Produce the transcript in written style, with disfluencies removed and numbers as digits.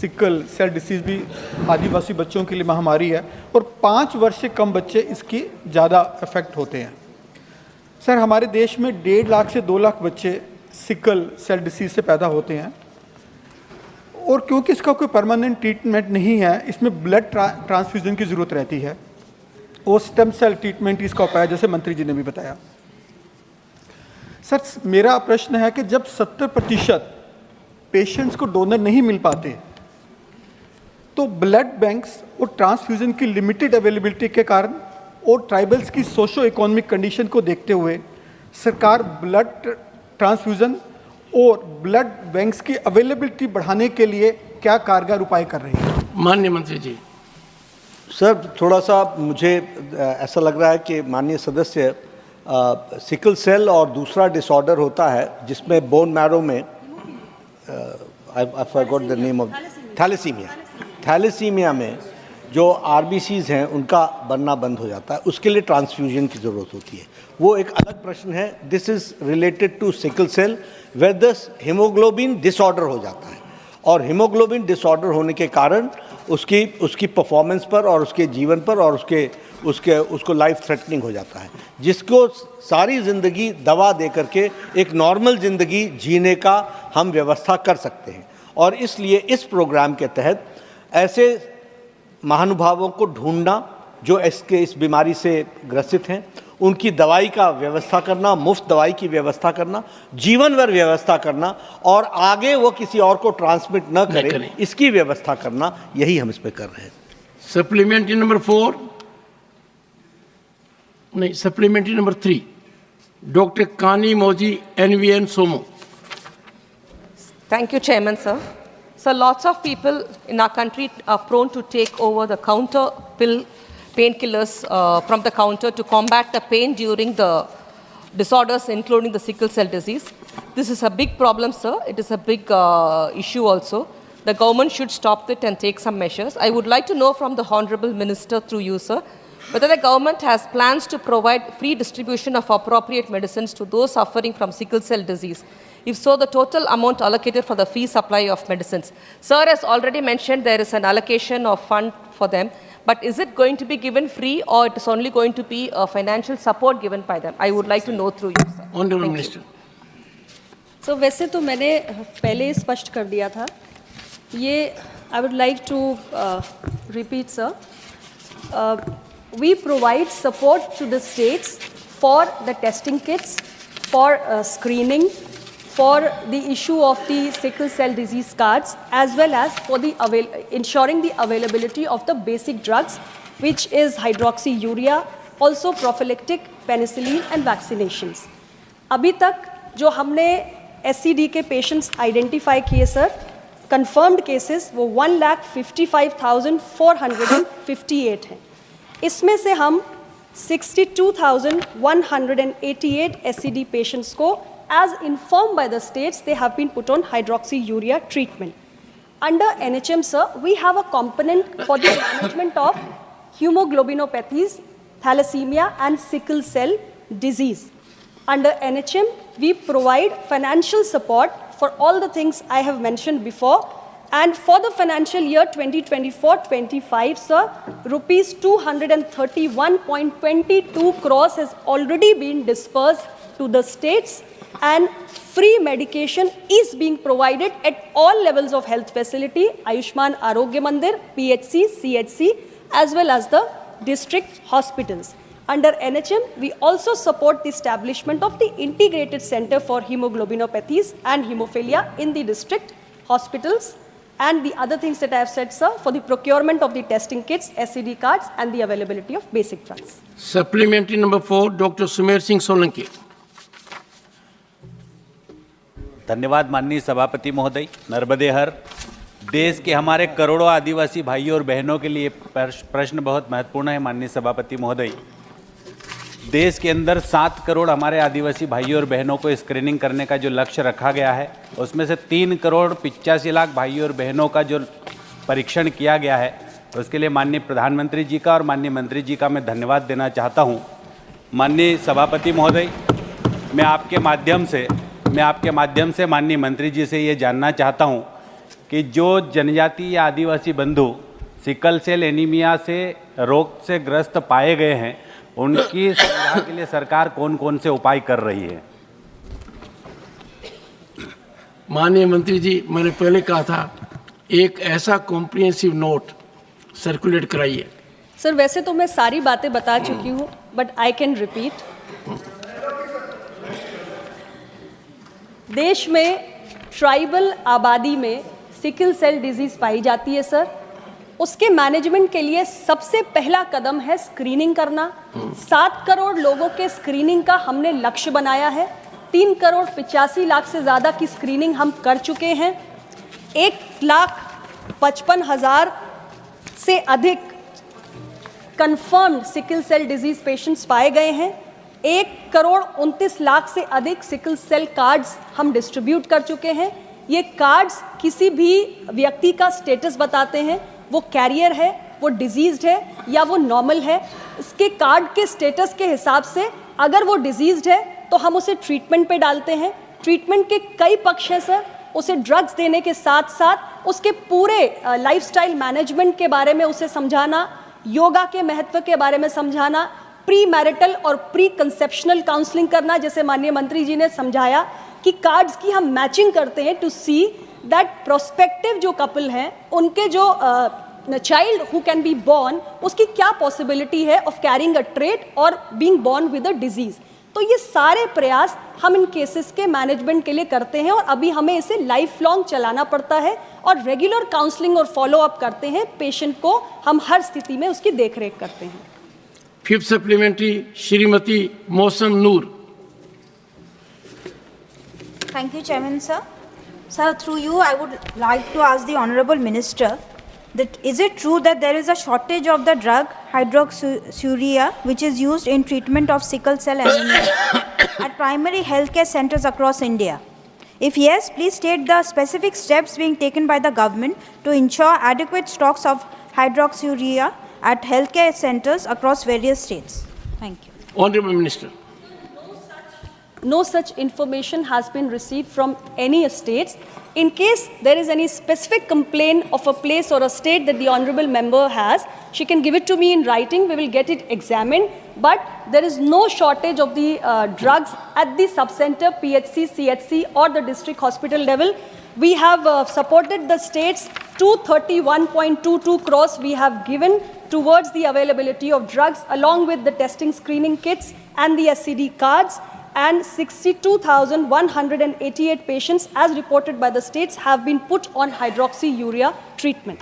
Sickle cell disease भी आदिवासी बच्चों के लिए महामारी है और 5 वर्ष से कम बच्चे इसकी ज़्यादा अफेक्ट होते हैं। सर, हमारे देश में 1.5 लाख से 2 लाख बच्चे सिकल सेल डिसीज़ से पैदा होते हैं और क्योंकि इसका कोई परमानेंट ट्रीटमेंट नहीं है, इसमें ब्लड ट्रांसफ्यूजन की ज़रूरत रहती है और स्टेम सेल ट्रीटमेंट इसका उपाय, जैसे मंत्री जी ने भी बताया। सर, मेरा प्रश्न है कि जब 70% पेशेंट्स को डोनर नहीं मिल पाते तो ब्लड बैंक्स और ट्रांसफ्यूजन की लिमिटेड अवेलेबिलिटी के कारण और ट्राइबल्स की सोशो इकोनॉमिक कंडीशन को देखते हुए सरकार ब्लड ट्रांसफ्यूजन और ब्लड बैंक्स की अवेलेबिलिटी बढ़ाने के लिए क्या कारगर उपाय कर रही है? माननीय मंत्री जी। सर, थोड़ा सा मुझे ऐसा लग रहा है कि माननीय सदस्य सिकल सेल और दूसरा डिसऑर्डर होता है जिसमें बोन मैरो में I forgot the name of thalassaemia में जो आरबीसीज हैं उनका बनना बंद हो जाता है, उसके लिए ट्रांसफ्यूजन की ज़रूरत होती है। वो एक अलग प्रश्न है। This is related to sickle cell where the haemoglobin disorder हो जाता है और हीमोग्लोबिन डिसऑर्डर होने के कारण उसकी परफॉर्मेंस पर और उसके जीवन पर और उसको लाइफ थ्रेटनिंग हो जाता है, जिसको सारी ज़िंदगी दवा दे करके एक नॉर्मल ज़िंदगी जीने का हम व्यवस्था कर सकते हैं। और इसलिए इस प्रोग्राम के तहत ऐसे महानुभावों को ढूंढना जो इस बीमारी से ग्रसित हैं, उनकी दवाई का व्यवस्था करना, मुफ्त दवाई की व्यवस्था करना, जीवन भर व्यवस्था करना और आगे वो किसी और को ट्रांसमिट न करे, इसकी व्यवस्था करना, यही हम इस पे कर रहे हैं। सप्लीमेंट्री नंबर 4 नहीं, सप्लीमेंट्री नंबर 3, डॉक्टर कानी मौजी NVN सोमो। Thank you, Chairman, sir. So lots of people in our country are prone to take over the counter painkillers from the counter to combat the pain during the disorders, including the sickle cell disease. This is a big problem, sir. It is a big issue also. The government should stop it and take some measures. I would like to know from the Honorable Minister through you, sir, whether the government has plans to provide free distribution of appropriate medicines to those suffering from sickle cell disease. If so, the total amount allocated for the free supply of medicines. Sir has already mentioned there is an allocation of fund for them, but is it going to be given free or it is only going to be a financial support given by them? I would like to know through you, sir. Honorable Minister. So, वैसे तो मैंने पहले स्पष्ट कर दिया था ये। I would like to repeat, sir. We provide support to the states for the testing kits, for screening, for the issue of the sickle cell disease cards, as well as for the ensuring the availability of the basic drugs, which is hydroxyurea, also prophylactic, penicillin and vaccinations. अभी तक जो हमने SCD के patients identify किए sir, confirmed cases वो 1,55,458 हैं। इसमें से हम 62,188 SCD patients को, as informed by the states, they have been put on hydroxyurea treatment. Under NHM, sir, we have a component for the management of hemoglobinopathies, thalassemia and sickle cell disease. Under NHM, we provide financial support for all the things I have mentioned before. And for the financial year 2024-25, sir, rupees 231.22 crores has already been dispersed to the states, and free medication is being provided at all levels of health facility, Ayushman Arogya Mandir, PHC, CHC, as well as the district hospitals. Under NHM, we also support the establishment of the Integrated Center for Hemoglobinopathies and Hemophilia in the district hospitals, and the other things that I have said, sir, for the procurement of the testing kits, SCD cards, and the availability of basic drugs. Supplementary number 4, Dr. Sumer Singh Solanki. धन्यवाद माननीय सभापति महोदय। नर्मदे हर। देश के हमारे करोड़ों आदिवासी भाइयों और बहनों के लिए प्रश्न बहुत महत्वपूर्ण है माननीय सभापति महोदय। देश के अंदर 7 करोड़ हमारे आदिवासी भाइयों और बहनों को स्क्रीनिंग करने का जो लक्ष्य रखा गया है, उसमें से 3 करोड़ 85 लाख भाइयों और बहनों का जो परीक्षण किया गया है, उसके लिए माननीय प्रधानमंत्री जी का और माननीय मंत्री जी का मैं धन्यवाद देना चाहता हूं। माननीय सभापति महोदय, मैं आपके माध्यम से माननीय मंत्री जी से ये जानना चाहता हूं कि जो जनजाति या आदिवासी बंधु सिकल सेल एनीमिया से रोग से ग्रस्त पाए गए हैं, उनकी सुविधा के लिए सरकार कौन कौन से उपाय कर रही है? माननीय मंत्री जी, मैंने पहले कहा था एक ऐसा कॉम्प्रिहेंसिव नोट सर्कुलेट कराइए। सर वैसे तो मैं सारी बातें बता चुकी हूँ, बट आई कैन रिपीट। देश में ट्राइबल आबादी में सिकल सेल डिजीज पाई जाती है सर। उसके मैनेजमेंट के लिए सबसे पहला कदम है स्क्रीनिंग करना। 7 करोड़ लोगों के स्क्रीनिंग का हमने लक्ष्य बनाया है। 3 करोड़ 85 लाख से ज़्यादा की स्क्रीनिंग हम कर चुके हैं। 1,55,000 से अधिक confirmed sickle cell disease patients पाए गए हैं। 1,29,00,000 से अधिक सिकल सेल कार्ड्स हम डिस्ट्रीब्यूट कर चुके हैं। ये कार्ड्स किसी भी व्यक्ति का स्टेटस बताते हैं, वो कैरियर है, वो डिजीज्ड है या वो नॉर्मल है। इसके कार्ड के स्टेटस के हिसाब से अगर वो डिजीज्ड है तो हम उसे ट्रीटमेंट पे डालते हैं। ट्रीटमेंट के कई पक्ष हैं सर। उसे ड्रग्स देने के साथ साथ उसके पूरे लाइफस्टाइल मैनेजमेंट के बारे में उसे समझाना, योगा के महत्व के बारे में समझाना, प्री मैरिटल और प्री कंसेप्शनल काउंसलिंग करना, जैसे माननीय मंत्री जी ने समझाया कि कार्ड्स की हम मैचिंग करते हैं टू सी दैट प्रोस्पेक्टिव जो कपल हैं उनके जो child who can be born, उसकी क्या पॉसिबिलिटी है ऑफ कैरिंग अ ट्रेट और being born with a disease. तो ये सारे प्रयास हम इन केसेस के मैनेजमेंट के लिए करते हैं और अभी हमें इसे लाइफ लॉन्ग चलाना पड़ता है और रेगुलर काउंसलिंग और फॉलो अप करते हैं। पेशेंट को हम हर स्थिति में उसकी देखरेख करते हैं। 5th सप्लीमेंट्री श्रीमती मौसम नूर। Thank you, Chairman, sir. Sir, through you, I would like to ask the Honorable Minister that is it true that there is a shortage of the drug hydroxyurea, which is used in treatment of sickle cell anemia at primary healthcare centers across India? If yes, please state the specific steps being taken by the government to ensure adequate stocks of hydroxyurea at healthcare centers across various states. Thank you. Honorable Minister. No such information has been received from any states. In case there is any specific complaint of a place or a state that the honorable member has, she can give it to me in writing. We will get it examined. But there is no shortage of the drugs at the subcenter, PHC, CHC or the district hospital level. We have supported the states. 231.22 crores we have given towards the availability of drugs along with the testing screening kits and the SCD cards. And 62,188 patients, as reported by the states, have been put on hydroxyurea treatment.